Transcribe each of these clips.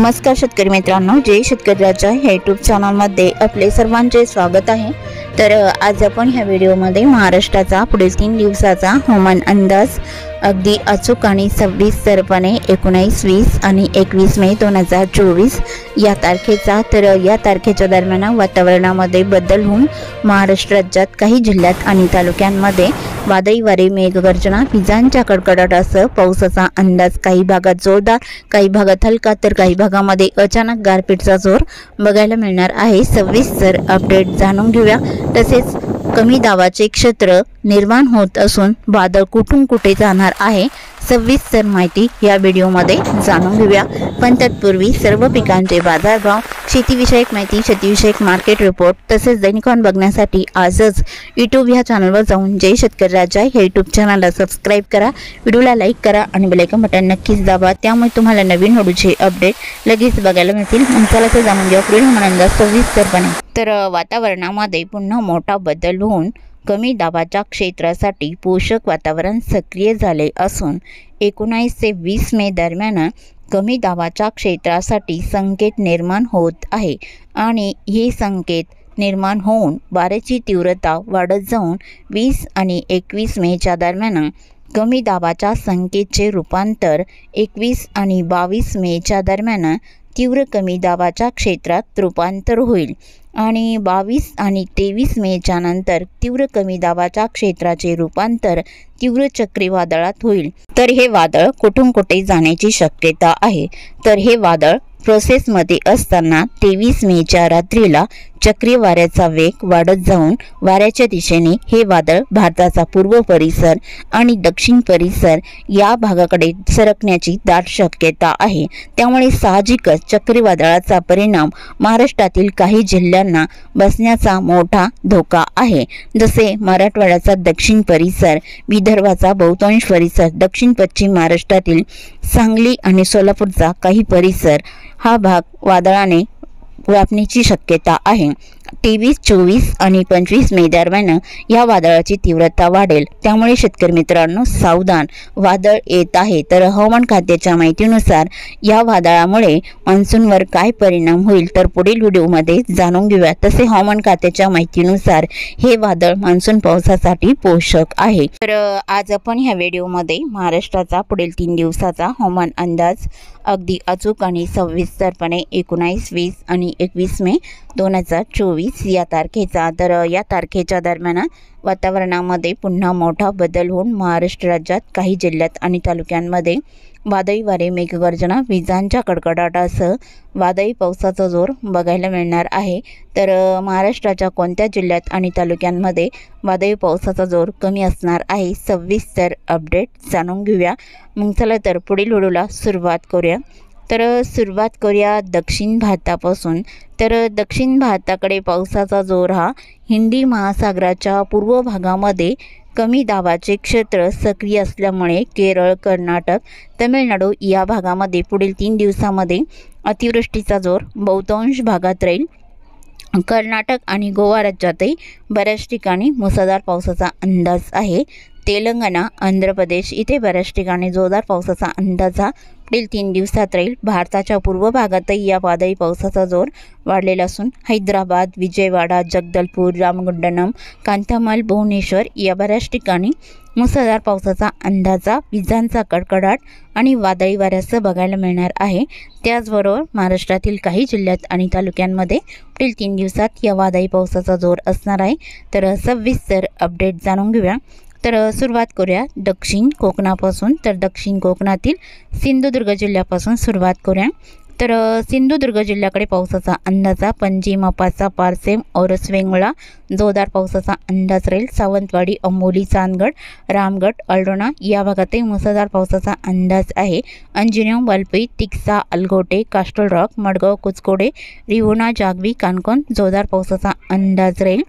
नमस्कार शेतकरी मित्रांनो, जय शेतकरी राजा ह्या यूट्यूब चॅनलमध्ये आपले सर्वांचे स्वागत आहे। तर आज आपण ह्या व्हिडिओमध्ये महाराष्ट्राचा पुढील 3 दिवसाचा हवामान अंदाज अगदी अचूक आणि सविस्तरपणे 19, 20 आणि 21 मे 2024 या तारखेचा। तर या तारखेच्या दरम्यान वातावरणामध्ये बदल होऊन महाराष्ट्र राज्यात काही जिल्ह्यात आणि तालुक्यांमध्ये वादळी वारे, मेघगर्जना, विजांच्या कडकडाटासह पावसाचा अंदाज। काही भागात जोरदार, काही भागात हलका, तर काही भागामध्ये अचानक गारपीटचा जोर बघायला मिळणार आहे। सविस्तर अपडेट जाणून घेऊया। तसेच कमी दाबाचे क्षेत्र निर्माण होत असून वादळ कुठून कुठे जाणार आहे सविस्तर माहिती या व्हिडिओमध्ये जाणून घेऊया। पण तत्पूर्वी सर्व पिकांचे बाजारभाव, शेतीविषयक माहिती, शेतीविषयक मार्केट रिपोर्ट तसेच दैनिकवान बघण्यासाठी आजच यूट्यूब या चॅनलवर जाऊन जय शेतकरी राजा हे यूट्यूब चॅनलला सबस्क्राइब करा, व्हिडिओला लाईक करा आणि बेल आयकॉन बटन नक्कीच दाबा, त्यामुळे तुम्हाला नवीन व्हिडिओचे अपडेट लगेच बघायला मिळतील। मग चला ते जाणून घेऊया पुढील हवामान अंदाज सविस्तरपणे। तर वातावरणामध्ये पुन्हा मोठा बदल होऊन कमी दाबाच्या क्षेत्रासाठी पोषक वातावरण सक्रिय झाले असून 19 ते 20 मे दरम्यान कमी दाबाच्या क्षेत्रासाठी संकेत निर्माण होत आहे आणि हे संकेत निर्माण होऊन वाऱ्याची तीव्रता वाढत जाऊन 20 आणि 21 मेच्या दरम्यान कमी दाबाच्या संकेतचे रूपांतर 21 आणि 22 मेच्या दरम्यान तीव्र कमी दाबाच्या क्षेत्रात रूपांतर होईल आणि 22 आणि 23 मेच्या नंतर तीव्र कमी दाबाच्या क्षेत्राचे रूपांतर तीव्र चक्रीवादळात होईल। तर हे वादळ कुठून कुठे जाण्याची शक्यता आहे? तर हे वादळ प्रोसेसमध्ये असताना 23 मेच्या रात्रीला चक्रीवाऱ्याचा वेग वाढत जाऊन वाऱ्याच्या दिशेने हे वादळ भारताचा पूर्व परिसर आणि दक्षिण परिसर या भागाकडे सरकण्याची दाट शक्यता आहे। त्यामुळे साहजिकच चक्रीवादळाचा परिणाम महाराष्ट्रातील काही जिल्ह्यांना बसण्याचा मोठा धोका आहे। जसे मराठवाड्याचा दक्षिण परिसर, विदर्भाचा बहुतांश परिसर, दक्षिण पश्चिम महाराष्ट्रातील सांगली आणि सोलापूरचा काही परिसर हा भाग वादळाने व्यापण्याची शक्यता आहे। 23, 24 आणि 25 मे दरम्यान या वादळाची तीव्रता वाढेल। त्यामुळे शेतकरी मित्रांनो सावधान, वादळ येत आहे। तर हवामान खात्याच्या माहितीनुसार या वादळामुळे मान्सूनवर काय परिणाम होईल तर पुढील व्हिडिओमध्ये जाणून घेऊया। तसे हवामान खात्याच्या माहितीनुसार हे वादळ मान्सून पावसासाठी पोषक आहे। तर आज आपण ह्या व्हिडिओमध्ये महाराष्ट्राचा पुढील 3 दिवसाचा हवामान अंदाज अगदी अचूक आणि सविस्तरपणे 19, 20 आणि 21 मे 2024 या तारखेचा। तर या तारखेच्या दरम्यान वातावरणामध्ये पुन्हा मोठा बदल होऊन महाराष्ट्र राज्यात काही जिल्ह्यात आणि तालुक्यांमध्ये वादळी वारे, मेघगर्जना, विजांच्या कडकडाटासह वादळी पावसाचा जोर बघायला मिळणार आहे। तर महाराष्ट्राच्या कोणत्या जिल्ह्यात आणि तालुक्यांमध्ये वादळी पावसाचा जोर कमी असणार आहे सविस्तर अपडेट जाणून घेऊया। मग चला तर पुढील व्हिडिओला सुरुवात करूया। तर सुरुवात करूया दक्षिण भारतापासून। तर दक्षिण भारताकडे पावसाचा जोर हा हिंदी महासागराच्या पूर्व भागामध्ये कमी दाबाचे क्षेत्र सक्रिय असल्यामुळे केरळ, कर्नाटक, तमिळनाडू या भागामध्ये पुढील 3 दिवसामध्ये अतिवृष्टीचा जोर बहुतांश भागात राहील। कर्नाटक आणि गोवा राज्यातही बऱ्याच ठिकाणी मुसळधार पावसाचा अंदाज आहे। तेलंगणा, आंध्र प्रदेश इथे बऱ्याच ठिकाणी जोरदार पावसाचा अंदाज हा पुढील 3 दिवसात राहील। भारताच्या पूर्व भागातही या वादळी पावसाचा जोर वाढलेला असून हैदराबाद, विजयवाडा, जगदलपूर, रामगुंडम, कांथामल, भुवनेश्वर या बऱ्याच ठिकाणी मुसळधार पावसाचा अंदाजा, विजांचा कडकडाट आणि वादळी वाऱ्यासह बघायला मिळणार आहे। त्याचबरोबर महाराष्ट्रातील काही जिल्ह्यात आणि तालुक्यांमध्ये पुढील 3 दिवसात या वादळी पावसाचा जोर असणार आहे। तर सविस्तर अपडेट जाणून घेऊया। तर सुरुवात करूया दक्षिण कोकणापासून। तर दक्षिण कोकणातील सिंधुदुर्ग जिल्ह्यापासून सुरुवात करूया। तर सिंधुदुर्ग जिल्ह्याकडे पावसाचा अंदाजा पणजी, मापासा, पारसेम, औरस, वेंगुर्ला जोरदार पावसाचा अंदाज राहील। सावंतवाडी, अंबोली, चांदगड, रामगड, अल्टोना या भागातही मुसळधार पावसाचा अंदाज आहे। अंजनेरी, वलपी, तिक्सा, अलगोटे, कास्टल रॉक, मडगाव, कुचकोडे, रिहोना, जागवी, कानकोन जोरदार पावसाचा अंदाज राहील।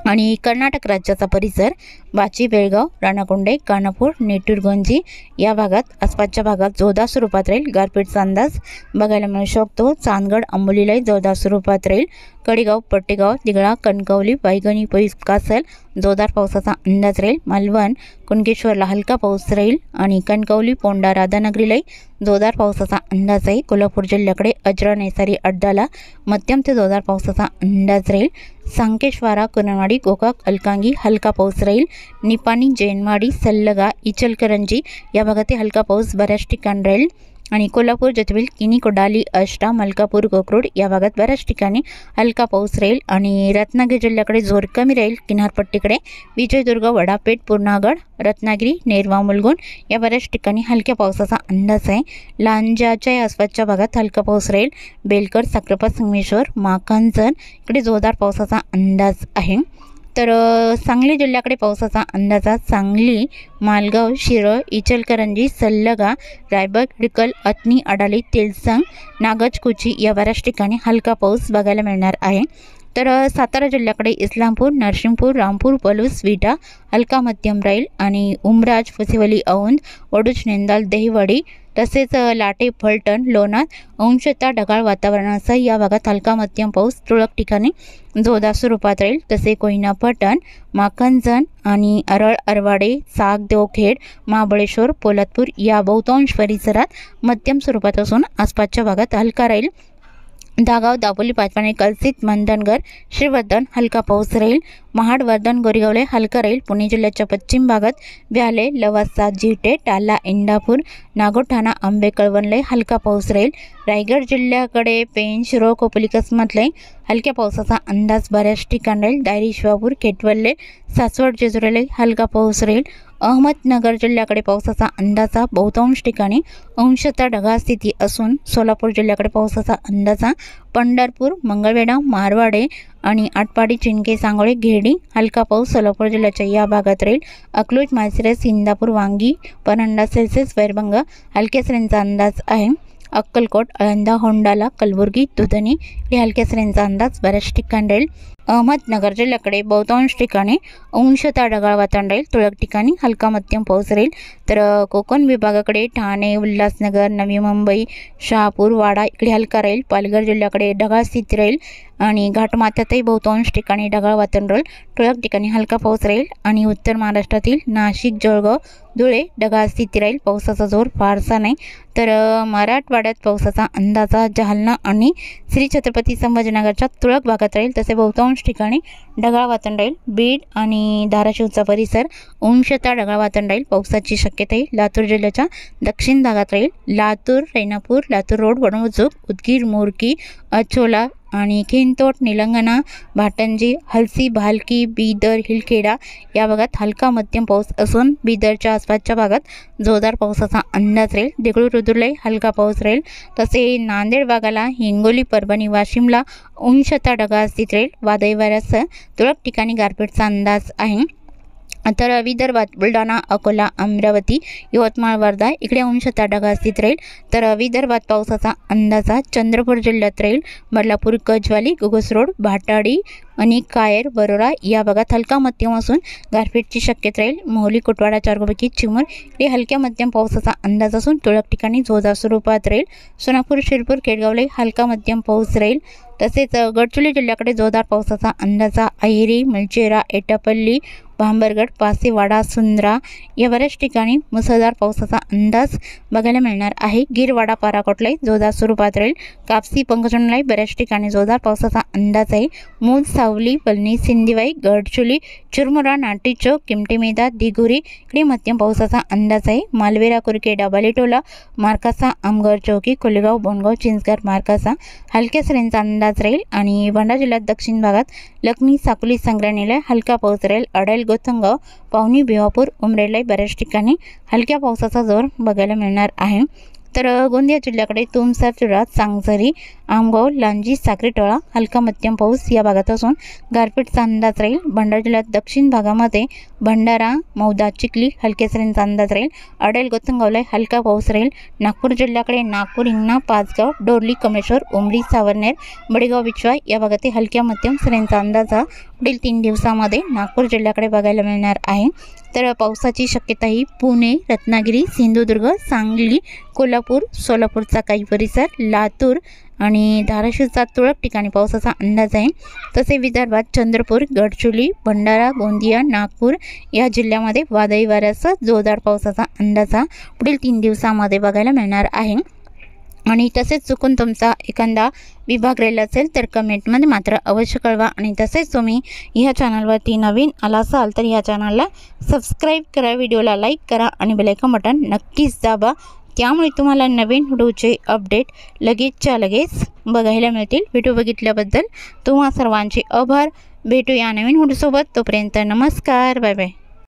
आणि कर्नाटक राज्याचा परिसर बाची, बेळगाव, राणाकुंडे, कानापूर, नेटूरगंजी या भागात आसपासच्या भागात जोरदार स्वरूपात राहील। गारपीटचा अंदाज बघायला मिळू शकतो। चांदगड, आंबोलीलाही जोरदार स्वरूपात राहील। कडेगाव, पट्टेगाव, दिघळा, कणकवली, पैगणी, कासल जोरदार पावसाचा अंदाज राहील। मालवण, कुणकेश्वरला हलका पाऊस राहील आणि कणकवली, पोंडा, राधानगरीलाही जोरदार पावसाचा अंदाज आहे। कोल्हापूर जिल्ह्याकडे अजरा, नैसारी, अड्डाला मध्यम ते जोरदार पावसाचा अंदाज राहील। संकेश्वरा, कुरणवाडी, गोकाक, अलकांगी हलका पाऊस राहील। निपाणी, जैनवाडी, सल्लगा, इचलकरंजी या भागात हलका पाऊस बऱ्याच ठिकाणी राहील आणि कोल्हापूर, जतबिल, किनी, कोडाली, अष्टा, मलकापूर, कोकरूड या भागात बऱ्याच ठिकाणी हलका पाऊस राहील आणि रत्नागिरी जिल्ह्याकडे जोर कमी राहील। किनारपट्टीकडे विजयदुर्ग, वडापेठ, पूर्णागड, रत्नागिरी, नेरवा, मुलगुण या बऱ्याच ठिकाणी हलक्या पावसाचा अंदाज आहे। लांजाच्या आसपासच्या भागात हलका पाऊस राहील। बेलकर, साक्रापा, संगमेश्वर, माकांजन इकडे जोरदार पावसाचा अंदाज आहे। तर सांगली जिल्ह्याकडे पावसाचा अंदाज सांगली, मालगाव, शिरळ, इचलकरंजी, सल्लगा, रायबग, हिडकल, अतनी, अडाली, तेलसंग, नागज, कुची या बऱ्याच ठिकाणी हलका पाऊस बघायला मिळणार आहे। तर सातारा जिल्ह्याकडे इस्लामपूर, नरसिंहपूर, रामपूर, पलूस, विटा हलका मध्यम राहील आणि उमराज, फसिवली, औंध, वडूज, नेंदाल, दहिवडी तसेच लाटे, फलटण, लोणार अंशतः ढगाळ वातावरणासह या भागात हलका मध्यम पाऊस तुरळक ठिकाणी जोरदार स्वरूपात राहील। तसे कोयना, पटण, माखनजन आणि अरळ, अरवाडे, साग, देवखेड, महाबळेश्वर, पोलादपूर या बहुतांश परिसरात मध्यम स्वरूपात असून आसपासच्या भागात हलका राहील। दागाव, दापोली, पाचपाणी, कलसित, मंदनगर, श्रीवर्धन हलका पाऊस राहील। महाड, वर्धन, गोरेगावले हलका राहील। पुणे जिल्ह्याच्या पश्चिम भागात व्याले, लवासा, जिटे, टाला, इंदापूर, नागोठाणा, आंबे, कळवणले हलका पाऊस राहील। रायगड जिल्ह्याकडे पेण, शिरोळ, खोपोली, कसमतले हलक्या पावसाचा अंदाज बऱ्याच ठिकाणी राहील। दायरी, शिवापूर, केटवल्ले, सासवड, जेजुरीला हलका पाऊस राहील। अहमदनगर जिल्ह्याकडे पावसाचा अंदाजा बहुतांश ठिकाणी अंशतः ढगाळ स्थिती असून सोलापूर जिल्ह्याकडे पावसाचा अंदाजा पंढरपूर, मंगळवेढा, मारवाडे आणि आटपाडी, चिंके, सांगोळे, घेरडी हलका पाऊस सोलापूर जिल्ह्याच्या या भागात राहील। अकलूज, माळशिरस, इंदापूर, वांगी, परांडा, सेल्सिअस, वैरभंग हलक्या सरींचा अंदाज आहे। अक्कलकोट, आळंदा, होंडाला, कलबुर्गी, दुधनी हे हलक्या सरींचा अंदाज बऱ्याच ठिकाणी राहील। अहमदनगर जिल्ह्याकडे बहुतांश ठिकाणी अंशतः ढगाळ वातावरण राहील। तुरळक ठिकाणी हलका मध्यम पाऊस राहील। तर कोकण विभागाकडे ठाणे, उल्हासनगर, नवी मुंबई, शहापूर, वाडा इकडे हलका राहील। पालघर जिल्ह्याकडे ढगाळ स्थिती राहील आणि घाटमाथ्यातही बहुतांश ठिकाणी ढगाळ वातावरण राहील। तुरळक ठिकाणी हलका पाऊस राहील आणि उत्तर महाराष्ट्रातील नाशिक, जळगाव, धुळे ढगाळ स्थिती राहील। पावसाचा जोर फारसा नाही। तर मराठवाड्यात पावसाचा अंदाजा जालना आणि श्री छत्रपती संभाजीनगरच्या तुरळक भागात राहील। तसे बहुतांश ठिकाणी ढगाळ वातावरण राहील। बीड आणि धाराशिवचा परिसर अंशतः ढगाळ वातावरण राहील। पावसाची शक्यता आहे। लातूर जिल्ह्याच्या दक्षिण भागात राहील। लातूर, रेणापूर, लातूर रोड, वडमुजुक, उदगीर, मोरकी, अचोला आणि खिंतोट, निलंगणा, भाटंजी, हलसी, भालकी, बिदर, हिलखेडा या भागात हलका मध्यम पाऊस असून बिदरच्या आसपासच्या भागात जोरदार पावसाचा अंदाज राहील। देगलूर, रुद्रलाही हलका पाऊस राहील। तसे नांदेड भागाला, हिंगोली, परभणी, वाशिमला अंशतः ढगाळ स्थिती राहील। वादळी वाऱ्यासह तुरळक ठिकाणी गारपीटचा अंदाज आहे। तर विदर्भात बुलढाणा, अकोला, अमरावती, यवतमाळ, वर्धा इकडे अंशतः ढगाळ स्थिती राहील। तर विदर्भात पावसाचा अंदाजा चंद्रपूर जिल्ह्यात राहील। बदलापूर, गजवाली, गुगसरोड, भाटाडी आणि कायर, बरोरा या भागात हलका मध्यम असून गारपीटची शक्यता राहील। मोहली, कोटवाडा, चारगोबकी, चिमूर हे हलक्या मध्यम पावसाचा अंदाज असून तुरळक ठिकाणी जोरदार स्वरूपात राहील। सोनापूर, शिरपूर, केडगावला हलका मध्यम पाऊस राहील। तसेच गडचिरोली जिल्ह्याकडे जोरदार पावसाचा अंदाजा अहेरी, मिरचेरा, एटापल्ली, भांबरगड, पासेवाडा, सुंद्रा या बऱ्याच ठिकाणी मुसळधार पावसाचा अंदाज बघायला मिळणार आहे। गिरवाडा, पाराकोटलाही जोरदार स्वरूपात राहील। कापसी, पंकजनलाही बऱ्याच ठिकाणी जोरदार पावसाचा अंदाज आहे। मूल, सावली, पलनी, सिंदिवाई, गडचिरोली, चिरमुरा, नाटी चौक, किमटे मैदान, दिघोरी इकडे मध्यम पावसाचा अंदाज आहे। मालवेरा, कुरखेडा, बालेटोला, मार्कासा, आमगाव, चौकी, कोलेगाव, बोनगाव, चिंचघर, मार्कासा हलक्या सरींचा अंदाज राहील आणि भंडारा जिल्ह्यात दक्षिण भागात लखनी, साकोली, संग्रानेला हलका पाऊस राहील। अडेल, गोथंगाव, पावनी, भिवापूर, उमरेडलाही बऱ्याच ठिकाणी हलक्या पावसाचा जोर बघायला मिळणार आहे। तर गोंदिया जिल्ह्याकडे तुमसर, तुरात, सांगझरी आमगाव, लांजी, साक्रीटोळा हलका मध्यम पाऊस या भागात असून गारपीटचा अंदाज राहील। भंडारा जिल्ह्यात दक्षिण भागामध्ये भंडारा, मौदा, चिखली हलक्या सरींचा अंदाज राहील। अडेल, गौतंगावला हलका पाऊस राहील। नागपूर जिल्ह्याकडे नागपूर, हिंगणा, पाचगाव, डोरली, कमलेश्वर, उमरी, सावरनेर, बडेगाव, विचवा या भागात हलक्या मध्यम सरींचा अंदाज पुढील 3 दिवसांमध्ये नागपूर जिल्ह्याकडे बघायला मिळणार आहे। तर पावसाची शक्यता ही पुणे, रत्नागिरी, सिंधुदुर्ग, सांगली, कोल्हापूर, सोलापूरचा काही परिसर, लातूर आणि धाराशिवचा तुरळक ठिकाणी पावसाचा अंदाज आहे। तसे विदर्भात चंद्रपूर, गडचिरोली, भंडारा, गोंदिया, नागपूर या जिल्ह्यामध्ये वादळी वाऱ्यासह जोरदार पावसाचा अंदाज पुढील 3 दिवसांमध्ये बघायला मिळणार आहे। आणि तसेच चुकून तुमचा एखादा विभाग राहिला असेल तर कमेंटमध्ये मात्र अवश्य कळवा। आणि तसेच तुम्ही ह्या चॅनलवरती नवीन आला असाल तर ह्या चॅनलला सबस्क्राईब करा, व्हिडिओला लाईक करा आणि बेल आयकॉन बटन नक्कीच दाबा। त्यामुळे तुम्हाला नवीन व्हिडिओचे अपडेट लगेचच्या लगेच बघायला मिळतील। व्हिडिओ बघितल्याबद्दल तुम्हा सर्वांचे आभार। भेटूया नवीन व्हिडिओसोबत, तोपर्यंत नमस्कार, बाय बाय।